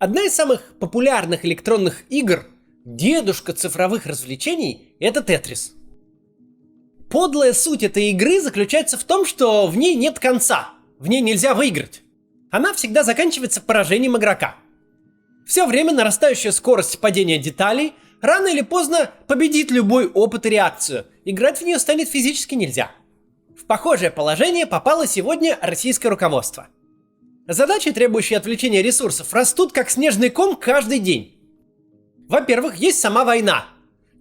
Одна из самых популярных электронных игр, дедушка цифровых развлечений, это Тетрис. Подлая суть этой игры заключается в том, что в ней нет конца, в ней нельзя выиграть. Она всегда заканчивается поражением игрока. Все время нарастающая скорость падения деталей рано или поздно победит любой опыт и реакцию. Играть в нее станет физически нельзя. В похожее положение попало сегодня российское руководство. Задачи, требующие отвлечения ресурсов, растут как снежный ком каждый день. Во-первых, есть сама война,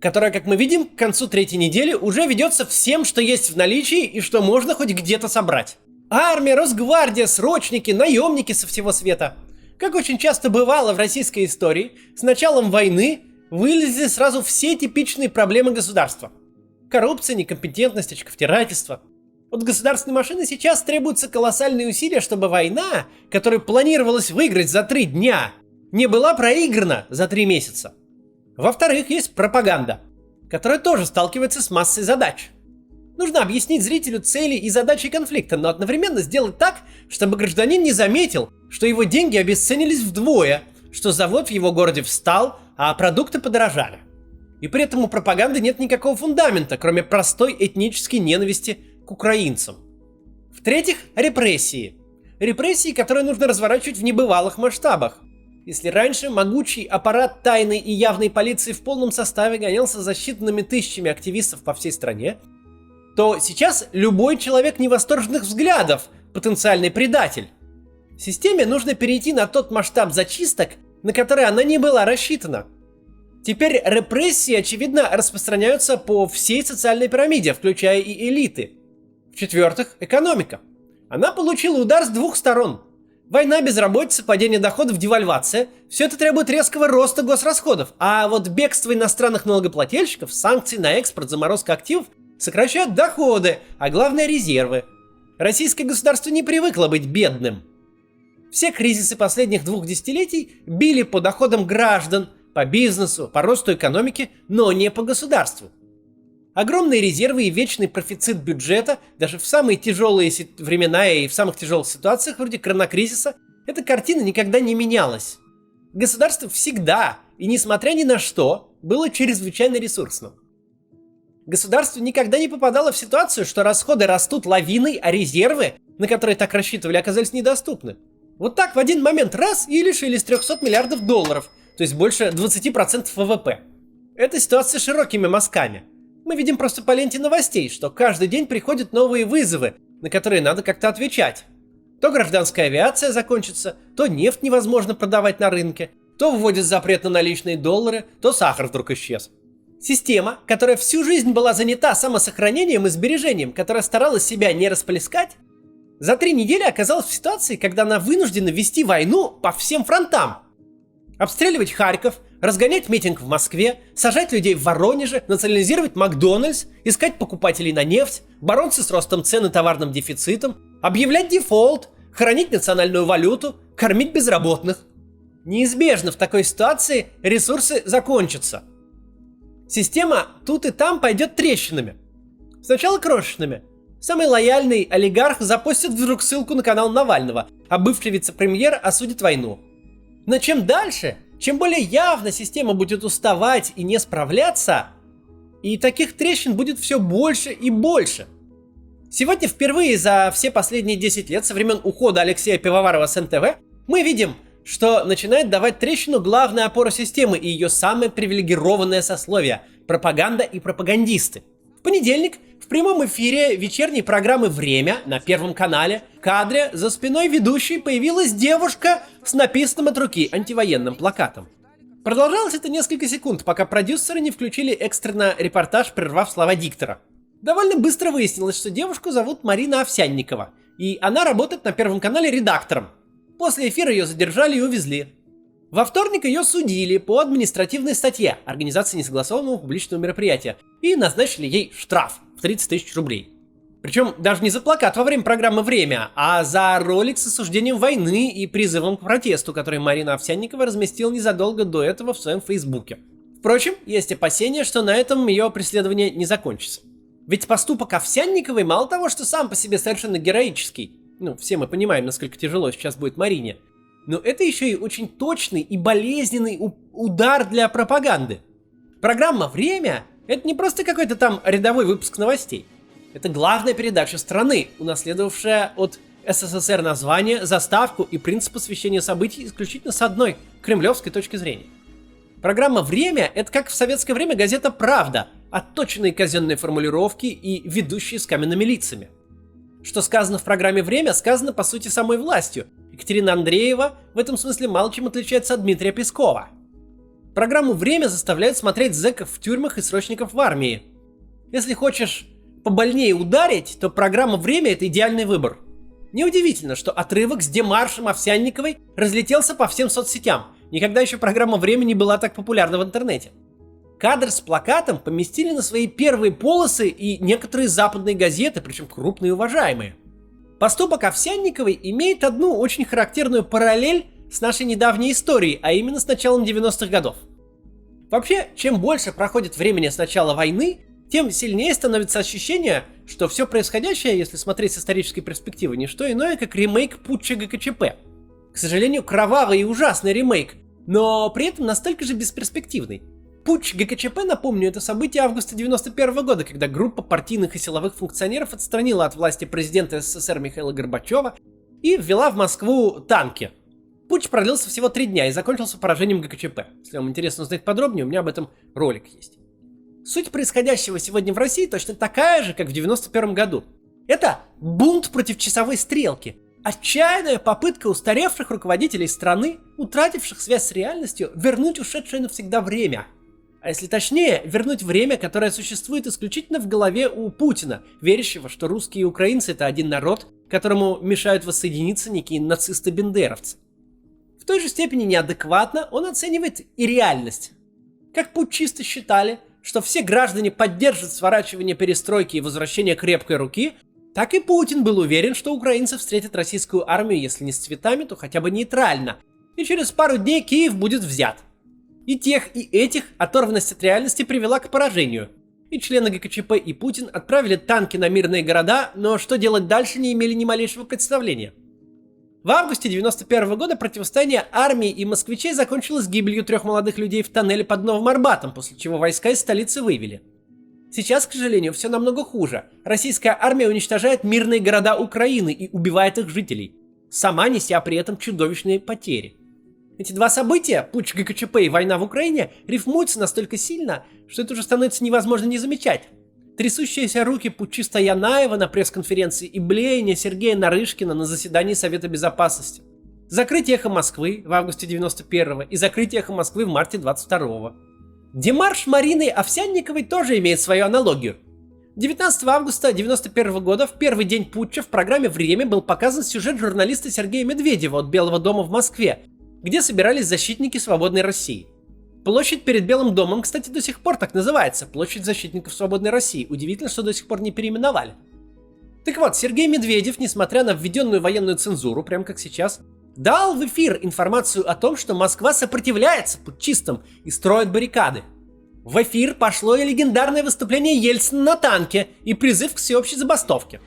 которая, как мы видим, к концу третьей недели уже ведется всем, что есть в наличии и что можно хоть где-то собрать. Армия, Росгвардия, срочники, наемники со всего света. Как очень часто бывало в российской истории, с началом войны вылезли сразу все типичные проблемы государства. Коррупция, некомпетентность, очковтирательство. От государственной машины сейчас требуются колоссальные усилия, чтобы война, которую планировалось выиграть за 3 дня, не была проиграна за 3 месяца. Во-вторых, есть пропаганда, которая тоже сталкивается с массой задач. Нужно объяснить зрителю цели и задачи конфликта, но одновременно сделать так, чтобы гражданин не заметил, что его деньги обесценились вдвое, что завод в его городе встал, а продукты подорожали. И при этом у пропаганды нет никакого фундамента, кроме простой этнической ненависти к украинцам. В-третьих, репрессии. Репрессии, которые нужно разворачивать в небывалых масштабах. Если раньше могучий аппарат тайной и явной полиции в полном составе гонялся за считанными тысячами активистов по всей стране, то сейчас любой человек невосторженных взглядов – потенциальный предатель. Системе нужно перейти на тот масштаб зачисток, на который она не была рассчитана. Теперь репрессии, очевидно, распространяются по всей социальной пирамиде, включая и элиты. В-четвертых, экономика. Она получила удар с 2 сторон. Война, безработица, падение доходов, девальвация – все это требует резкого роста госрасходов. А вот бегство иностранных налогоплательщиков, санкции на экспорт, заморозка активов сокращают доходы, а главное – резервы. Российское государство не привыкло быть бедным. Все кризисы последних 2 десятилетий били по доходам граждан, по бизнесу, по росту экономики, но не по государству. Огромные резервы и вечный профицит бюджета, даже в самые тяжелые времена и в самых тяжелых ситуациях, вроде коронакризиса, эта картина никогда не менялась. Государство всегда, и несмотря ни на что, было чрезвычайно ресурсным. Государство никогда не попадало в ситуацию, что расходы растут лавиной, а резервы, на которые так рассчитывали, оказались недоступны. Вот так в один момент раз и лишились 300 миллиардов долларов, то есть больше 20% ВВП. Это ситуация с широкими мазками. Мы видим просто по ленте новостей, что каждый день приходят новые вызовы, на которые надо как-то отвечать. То гражданская авиация закончится, то нефть невозможно продавать на рынке, то вводят запрет на наличные доллары, то сахар вдруг исчез. Система, которая всю жизнь была занята самосохранением и сбережением, которая старалась себя не расплескать, за 3 недели оказалась в ситуации, когда она вынуждена вести войну по всем фронтам. Обстреливать Харьков, разгонять митинг в Москве, сажать людей в Воронеже, национализировать Макдональдс, искать покупателей на нефть, бороться с ростом цен и товарным дефицитом, объявлять дефолт, хранить национальную валюту, кормить безработных. Неизбежно в такой ситуации ресурсы закончатся. Система тут и там пойдет трещинами. Сначала крошечными. Самый лояльный олигарх запостит вдруг ссылку на канал Навального, а бывший вице-премьер осудит войну. Но чем дальше, чем более явно система будет уставать и не справляться, и таких трещин будет все больше и больше. Сегодня впервые за все последние 10 лет, со времен ухода Алексея Пивоварова с НТВ, мы видим, что начинает давать трещину главная опора системы и ее самое привилегированное сословие – пропаганда и пропагандисты. В понедельник в прямом эфире вечерней программы «Время» на Первом канале в кадре за спиной ведущей появилась девушка с написанным от руки антивоенным плакатом. Продолжалось это несколько секунд, пока продюсеры не включили экстренно репортаж, прервав слова диктора. Довольно быстро выяснилось, что девушку зовут Марина Овсянникова, и она работает на Первом канале редактором. После эфира ее задержали и увезли. Во вторник ее судили по административной статье организации несогласованного публичного мероприятия и назначили ей штраф в 30 тысяч рублей. Причем даже не за плакат во время программы «Время», а за ролик с осуждением войны и призывом к протесту, который Марина Овсянникова разместила незадолго до этого в своем фейсбуке. Впрочем, есть опасения, что на этом ее преследование не закончится. Ведь поступок Овсянниковой мало того, что сам по себе совершенно героический, все мы понимаем, насколько тяжело сейчас будет Марине, Но это еще и очень точный и болезненный удар для пропаганды. Программа «Время» — это не просто какой-то там рядовой выпуск новостей. Это главная передача страны, унаследовавшая от СССР название, заставку и принцип освещения событий исключительно с одной кремлевской точки зрения. Программа «Время» — это как в советское время газета «Правда», отточенные казенные формулировки и ведущие с каменными лицами. Что сказано в программе «Время», сказано по сути самой властью. Екатерина Андреева в этом смысле мало чем отличается от Дмитрия Пескова. Программу «Время» заставляют смотреть зэков в тюрьмах и срочников в армии. Если хочешь побольнее ударить, то программа «Время» — это идеальный выбор. Неудивительно, что отрывок с демаршем Овсянниковой разлетелся по всем соцсетям. Никогда еще программа «Время» не была так популярна в интернете. Кадр с плакатом поместили на свои первые полосы и некоторые западные газеты, причем крупные и уважаемые. Поступок Овсянниковой имеет одну очень характерную параллель с нашей недавней историей, а именно с началом 90-х годов. Вообще, чем больше проходит времени с начала войны, тем сильнее становится ощущение, что все происходящее, если смотреть с исторической перспективы, не что иное, как ремейк путча ГКЧП. К сожалению, кровавый и ужасный ремейк, но при этом настолько же бесперспективный. Путч ГКЧП, напомню, это событие августа 91 года, когда группа партийных и силовых функционеров отстранила от власти президента СССР Михаила Горбачева и ввела в Москву танки. Путч продлился всего 3 дня и закончился поражением ГКЧП. Если вам интересно узнать подробнее, у меня об этом ролик есть. Суть происходящего сегодня в России точно такая же, как в 91 году. Это бунт против часовой стрелки. Отчаянная попытка устаревших руководителей страны, утративших связь с реальностью, вернуть ушедшее навсегда время. А если точнее, вернуть время, которое существует исключительно в голове у Путина, верящего, что русские и украинцы — это один народ, которому мешают воссоединиться некие нацисты-бендеровцы. В той же степени неадекватно он оценивает и реальность. Как путчисты считали, что все граждане поддержат сворачивание перестройки и возвращение крепкой руки, так и Путин был уверен, что украинцы встретят российскую армию, если не с цветами, то хотя бы нейтрально, и через пару дней Киев будет взят. И тех, и этих оторванность от реальности привела к поражению. И члены ГКЧП, и Путин отправили танки на мирные города, но что делать дальше не имели ни малейшего представления. В августе 91 года противостояние армии и москвичей закончилось гибелью 3 молодых людей в тоннеле под Новым Арбатом, после чего войска из столицы вывели. Сейчас, к сожалению, все намного хуже. Российская армия уничтожает мирные города Украины и убивает их жителей, сама неся при этом чудовищные потери. Эти два события, путч ГКЧП и война в Украине, рифмуются настолько сильно, что это уже становится невозможно не замечать. Трясущиеся руки путчиста Янаева на пресс-конференции и блеяние Сергея Нарышкина на заседании Совета Безопасности. Закрытие «Эхо Москвы» в августе 91-го и закрытие «Эхо Москвы» в марте 22-го. Демарш Марины Овсянниковой тоже имеет свою аналогию. 19 августа 91 года, в первый день путча, в программе «Время» был показан сюжет журналиста Сергея Медведева от Белого дома в Москве, где собирались защитники свободной России. Площадь перед Белым домом, кстати, до сих пор так называется, Площадь защитников свободной России. Удивительно, что до сих пор не переименовали. Так вот, Сергей Медведев, несмотря на введенную военную цензуру, прямо как сейчас, дал в эфир информацию о том, что Москва сопротивляется путчистам и строит баррикады. В эфир пошло и легендарное выступление Ельцина на танке и призыв к всеобщей забастовке.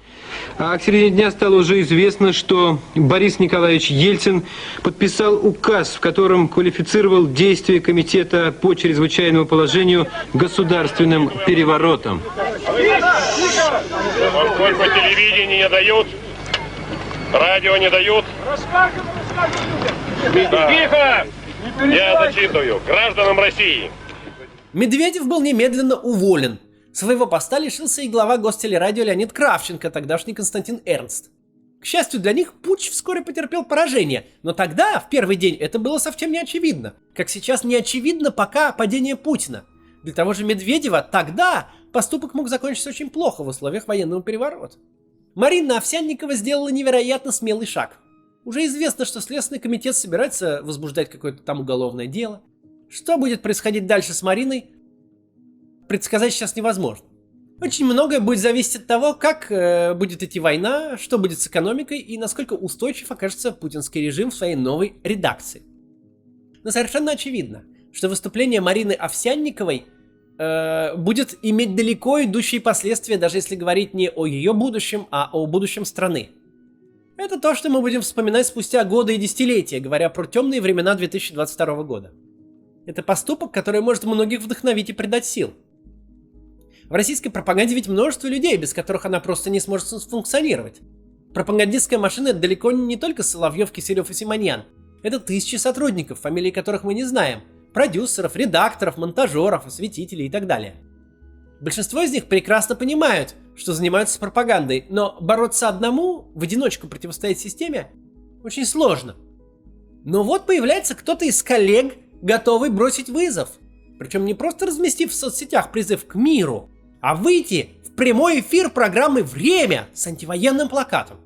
А к середине дня стало уже известно, что Борис Николаевич Ельцин подписал указ, в котором квалифицировал действия комитета по чрезвычайному положению государственным переворотом. Поскольку телевидение не дают, радио не дают. Тихо! Я зачитываю. Гражданам России. Медведев был немедленно уволен. Своего поста лишился и глава Гостелерадио Леонид Кравченко, тогдашний Константин Эрнст. К счастью для них, путч вскоре потерпел поражение, но тогда, в первый день, это было совсем не очевидно. Как сейчас не очевидно пока падение Путина. Для того же Медведева тогда поступок мог закончиться очень плохо в условиях военного переворота. Марина Овсянникова сделала невероятно смелый шаг. Уже известно, что Следственный комитет собирается возбуждать какое-то там уголовное дело. Что будет происходить дальше с Мариной, предсказать сейчас невозможно. Очень многое будет зависеть от того, как будет идти война, что будет с экономикой и насколько устойчив окажется путинский режим в своей новой редакции. Но совершенно очевидно, что выступление Марины Овсянниковой будет иметь далеко идущие последствия, даже если говорить не о ее будущем, а о будущем страны. Это то, что мы будем вспоминать спустя годы и десятилетия, говоря про темные времена 2022 года. Это поступок, который может многих вдохновить и придать сил. В российской пропаганде ведь множество людей, без которых она просто не сможет функционировать. Пропагандистская машина — это далеко не только Соловьев, Киселев и Симоньян. Это тысячи сотрудников, фамилии которых мы не знаем. Продюсеров, редакторов, монтажеров, осветителей и так далее. Большинство из них прекрасно понимают, что занимаются пропагандой, но бороться одному, в одиночку противостоять системе, очень сложно. Но вот появляется кто-то из коллег, готовый бросить вызов. Причем не просто разместив в соцсетях призыв к миру, а выйти в прямой эфир программы «Время» с антивоенным плакатом.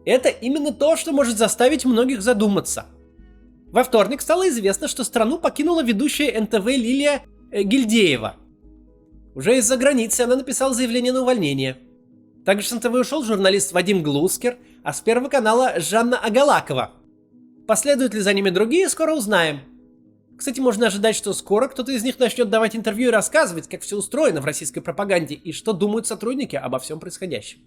Это именно то, что может заставить многих задуматься. Во вторник стало известно, что страну покинула ведущая НТВ Лилия Гильдеева. Уже из-за границы она написала заявление на увольнение. Также с НТВ ушел журналист Вадим Глускер, а с Первого канала Жанна Агалакова. Последуют ли за ними другие, скоро узнаем. Кстати, можно ожидать, что скоро кто-то из них начнет давать интервью и рассказывать, как все устроено в российской пропаганде и что думают сотрудники обо всем происходящем.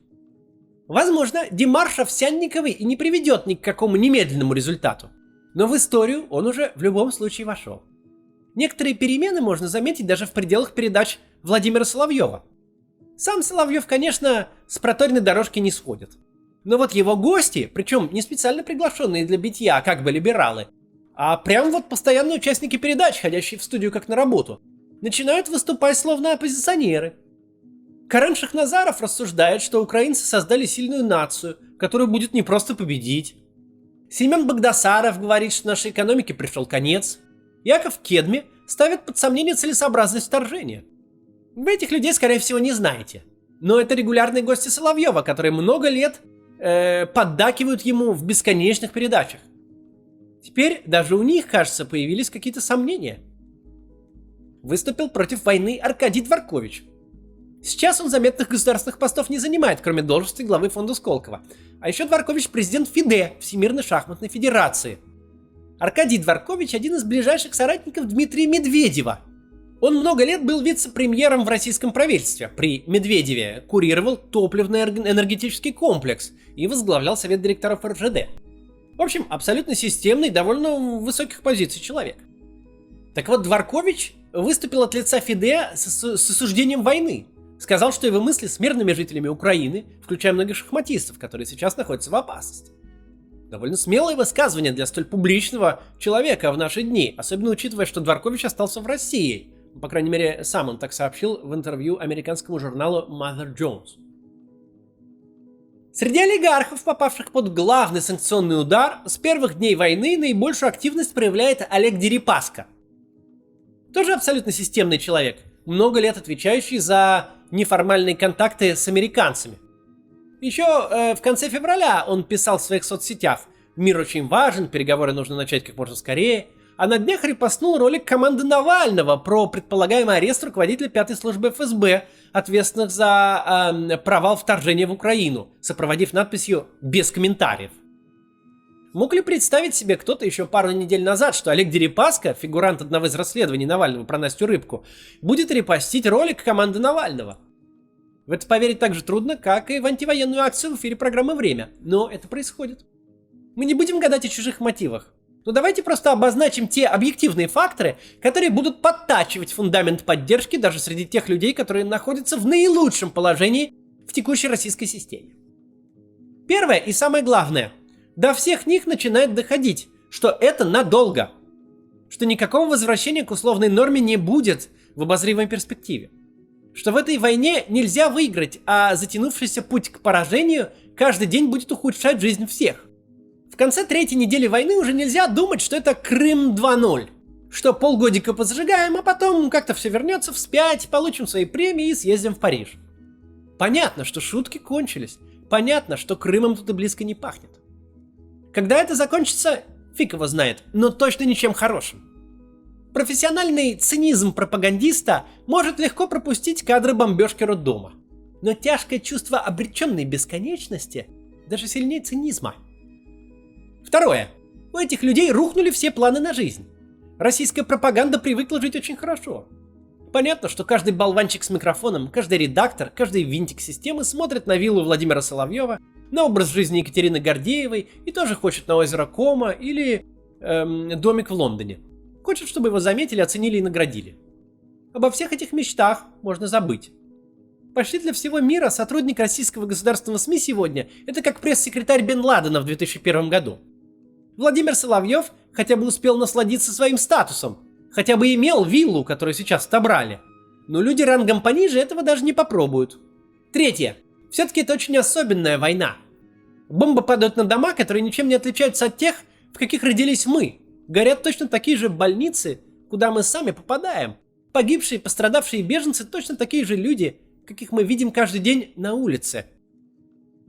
Возможно, демарш Овсянниковой и не приведет ни к какому немедленному результату, но в историю он уже в любом случае вошел. Некоторые перемены можно заметить даже в пределах передач Владимира Соловьева. Сам Соловьев, конечно, с проторенной дорожки не сходит. Но вот его гости, причем не специально приглашенные для битья, как бы либералы, а прям вот постоянные участники передач, ходящие в студию как на работу, начинают выступать словно оппозиционеры. Карен Шахназаров рассуждает, что украинцы создали сильную нацию, которую будет не просто победить. Семен Багдасаров говорит, что нашей экономике пришел конец. Яков Кедми ставит под сомнение целесообразность вторжения. Вы этих людей, скорее всего, не знаете. Но это регулярные гости Соловьева, которые много лет поддакивают ему в бесконечных передачах. Теперь даже у них, кажется, появились какие-то сомнения. Выступил против войны Аркадий Дворкович. Сейчас он заметных государственных постов не занимает, кроме должности главы фонда Сколково. А еще Дворкович президент ФИДЕ, Всемирной шахматной федерации. Аркадий Дворкович один из ближайших соратников Дмитрия Медведева. Он много лет был вице-премьером в российском правительстве. При Медведеве курировал топливно-энергетический комплекс и возглавлял совет директоров РЖД. В общем, абсолютно системный, довольно высоких позиций человек. Так вот, Дворкович выступил от лица ФИДЕ с осуждением войны. Сказал, что его мысли с мирными жителями Украины, включая многих шахматистов, которые сейчас находятся в опасности. Довольно смелое высказывание для столь публичного человека в наши дни, особенно учитывая, что Дворкович остался в России. По крайней мере, сам он так сообщил в интервью американскому журналу Mother Jones. Среди олигархов, попавших под главный санкционный удар, с первых дней войны наибольшую активность проявляет Олег Дерипаска. Тоже абсолютно системный человек, много лет отвечающий за неформальные контакты с американцами. Еще в конце февраля он писал в своих соцсетях: «Мир очень важен, переговоры нужно начать как можно скорее», а на днях репостнул ролик команды Навального про предполагаемый арест руководителя 5-й службы ФСБ, ответственных за провал вторжения в Украину, сопроводив надписью «без комментариев». Мог ли представить себе кто-то еще пару недель назад, что Олег Дерипаска, фигурант одного из расследований Навального про Настю Рыбку, будет репостить ролик команды Навального? В это поверить так же трудно, как и в антивоенную акцию в эфире программы «Время». Но это происходит. Мы не будем гадать о чужих мотивах. Но давайте просто обозначим те объективные факторы, которые будут подтачивать фундамент поддержки даже среди тех людей, которые находятся в наилучшем положении в текущей российской системе. Первое и самое главное. До всех них начинает доходить, что это надолго. Что никакого возвращения к условной норме не будет в обозримой перспективе. Что в этой войне нельзя выиграть, а затянувшийся путь к поражению каждый день будет ухудшать жизнь всех. В конце третьей недели войны уже нельзя думать, что это Крым 2.0. Что полгодика позажигаем, а потом как-то все вернется вспять, получим свои премии и съездим в Париж. Понятно, что шутки кончились. Понятно, что Крымом тут и близко не пахнет. Когда это закончится, фиг его знает, но точно ничем хорошим. Профессиональный цинизм пропагандиста может легко пропустить кадры бомбежки роддома. Но тяжкое чувство обреченной бесконечности даже сильнее цинизма. Второе. У этих людей рухнули все планы на жизнь. Российская пропаганда привыкла жить очень хорошо. Понятно, что каждый болванчик с микрофоном, каждый редактор, каждый винтик системы смотрит на виллу Владимира Соловьева, на образ жизни Екатерины Гордеевой и тоже хочет на озеро Кома или домик в Лондоне. Хочет, чтобы его заметили, оценили и наградили. Обо всех этих мечтах можно забыть. Почти для всего мира сотрудник российского государственного СМИ сегодня – это как пресс-секретарь Бен Ладена в 2001 году. Владимир Соловьев хотя бы успел насладиться своим статусом, хотя бы имел виллу, которую сейчас отобрали. Но люди рангом пониже этого даже не попробуют. Третье. Все-таки это очень особенная война. Бомбы падают на дома, которые ничем не отличаются от тех, в каких родились мы. Горят точно такие же больницы, куда мы сами попадаем. Погибшие, пострадавшие беженцы точно такие же люди, каких мы видим каждый день на улице.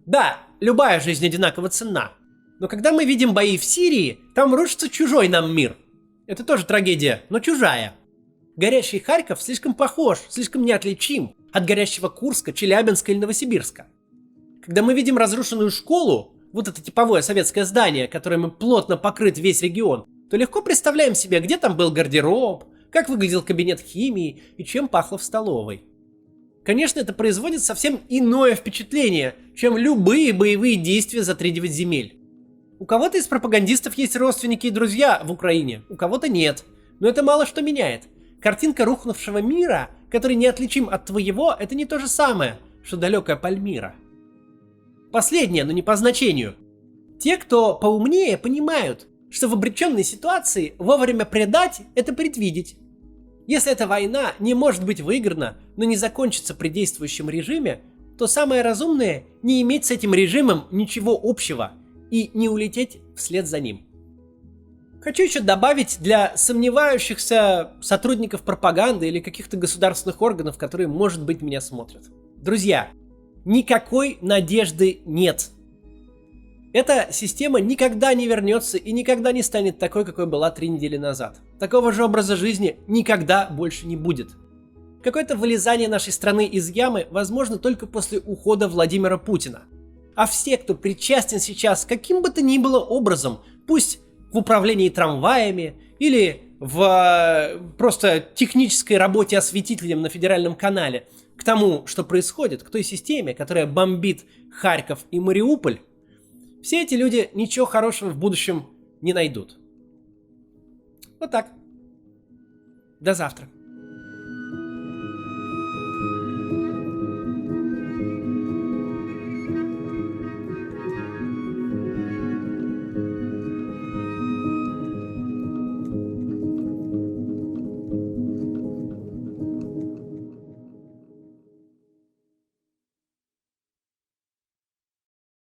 Да, любая жизнь одинаково ценна. Но когда мы видим бои в Сирии, там рушится чужой нам мир. Это тоже трагедия, но чужая. Горящий Харьков слишком похож, слишком неотличим от горящего Курска, Челябинска или Новосибирска. Когда мы видим разрушенную школу, вот это типовое советское здание, которым плотно покрыт весь регион, то легко представляем себе, где там был гардероб, как выглядел кабинет химии и чем пахло в столовой. Конечно, это производит совсем иное впечатление, чем любые боевые действия за 3-9 земель. У кого-то из пропагандистов есть родственники и друзья в Украине, у кого-то нет. Но это мало что меняет. Картинка рухнувшего мира, который неотличим от твоего, это не то же самое, что далекая Пальмира. Последнее, но не по значению. Те, кто поумнее, понимают, что в обреченной ситуации вовремя предать – это предвидеть. Если эта война не может быть выиграна, но не закончится при действующем режиме, то самое разумное – не иметь с этим режимом ничего общего и не улететь вслед за ним. Хочу еще добавить для сомневающихся сотрудников пропаганды или каких-то государственных органов, которые, может быть, меня смотрят. Друзья, никакой надежды нет. Эта система никогда не вернется и никогда не станет такой, какой была 3 недели назад. Такого же образа жизни никогда больше не будет. Какое-то вылезание нашей страны из ямы возможно только после ухода Владимира Путина. А все, кто причастен сейчас каким бы то ни было образом, пусть в управлении трамваями или в просто технической работе осветителем на федеральном канале, к тому, что происходит, к той системе, которая бомбит Харьков и Мариуполь, все эти люди ничего хорошего в будущем не найдут. Вот так. До завтра.